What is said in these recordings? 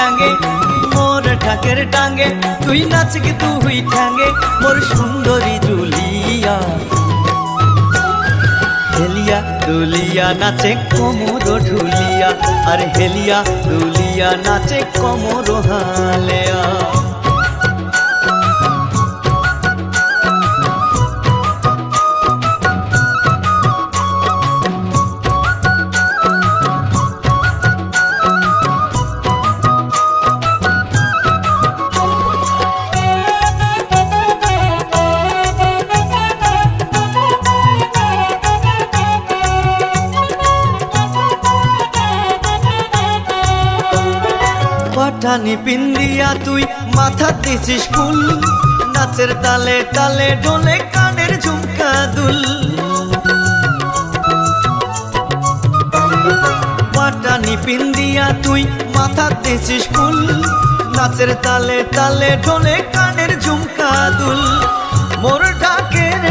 ঠ্যাঙ্গে মোর ঢাকের ডাঙ্গে তুই নাচ কি তুই ঠ্যাঙ্গে মোর সুন্দরী জুলিয়া হেলিয়া দুলিয়া নাচে কোমর ঢুলিয়া আর হেলিয়া দুলিয়া নাচে কোমর হালেয়া পাঠানি পিন্দিয়া তুই মাথা দিছিস ফুল নাচের তালে তালে ডোলে কানের ঝুমকা দুল পাঠানি পিন্দিয়া তুই মাথা দিছিস ফুল নাচের তালে তালে ডোলে কানের ঝুমকা দুল মোর ঢাকের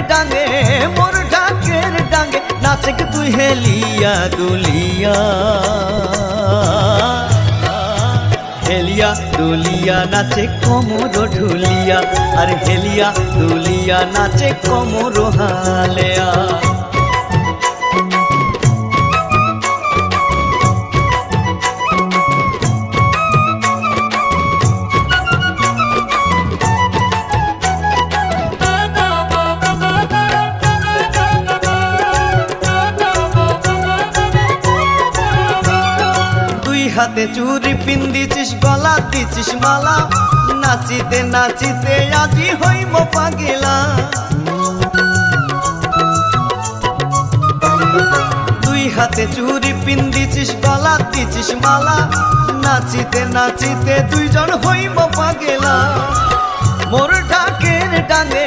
ডাঙ্গে নাচে তুই হেলিয়া দুলিয়া হেলিয়া দুলিয়া নাচে কোমর ঢুলিয়া আর হেলিয়া দুলিয়া নাচে কোমর হালেয়া হাতে চুরি পিন্দিছিস গলা দিছিস মালা নাচিতে নাচিতে আজি হইব পাগিলা দুই হাতে চুরি পিন্দিছিস গলা দিছিস মালা নাচিতে নাচিতে দুইজন হইব পাগিলা মোর ঢাকের ডাঙ্গে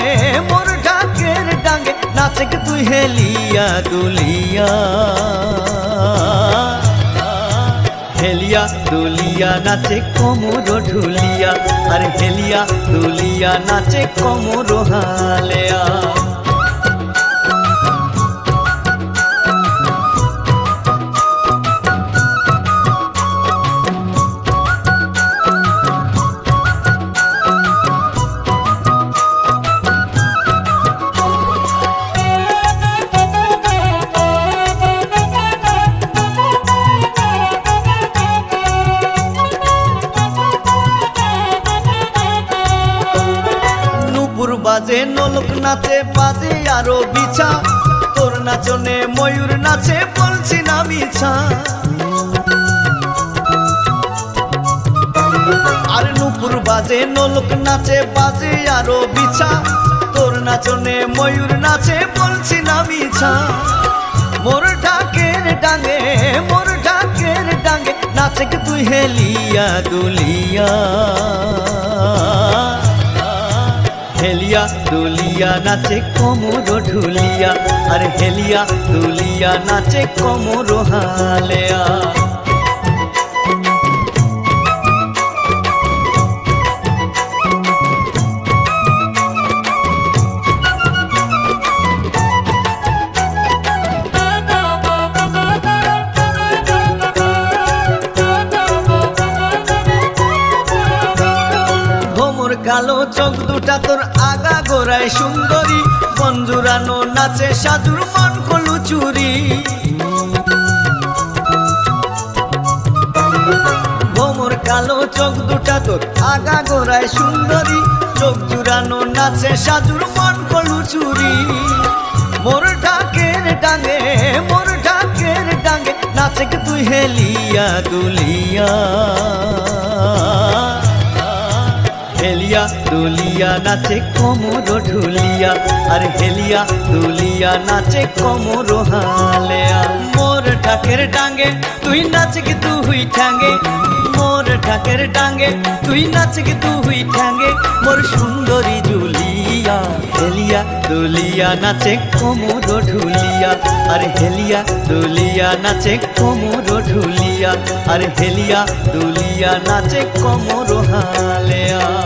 নাচে তুই হেলিয়া দুলিয়া হেলিয়া দুলিয়া নাচে কোমর ঢুলিয়া আর হেলিয়া দুলিয়া নাচে কোমর হালেয়া বাজে নোলক নাচে বাজে আরো বিছা তোর নাচনে ময়ূর নাচে বলছি না মিছা আর নুপুর বাজে নোলক নাচে বাজে আরো বিছা তোর নাচনে ময়ূর নাচে বলছি না মিছা মোর ঢাকের ডাঙ্গে নাচে তুই হেলিয়া দুলিয়া হেলিয়া দুলিয়া নাচে কোমর ঢুলিয়া আর হেলিয়া দুলিয়া নাচে কোমর হালেয়া কালো চোখ দুটা তোর আগা গোড়ায় সুন্দরী বঞ্জুরানো নাচে সাজুর মন কলু চুরি ভোমর কালো চোখ দুটা তোর আগা গোড়ায় সুন্দরী চোখ জুড়ানো নাচে সাজুর মন কলু চুরি মোর ঢাকের ডাঙ্গে নাচে তুই হেলিয়া দুলিয়া হেলিয়া দুলিয়া নাচে কোমর ঢুলিয়া আর হেলিয়া দুলিয়া নাচে কোমর হালেয়া মোর ঢাকের ডাঙ্গে তুই নাচ কি তুই ঠ্যাঙ্গে মোর ঢাকের ডাঙ্গে তুই নাচ কি তুই ঠ্যাঙ্গে মোর সুন্দরী জুলিয়া হেলিয়া দুলিয়া নাচে কোমর ঢুলিয়া আর হেলিয়া দুলিয়া নাচে কোমর ঢুলিয়া আর হেলিয়া দুলিয়া নাচে কোমর হালেয়া।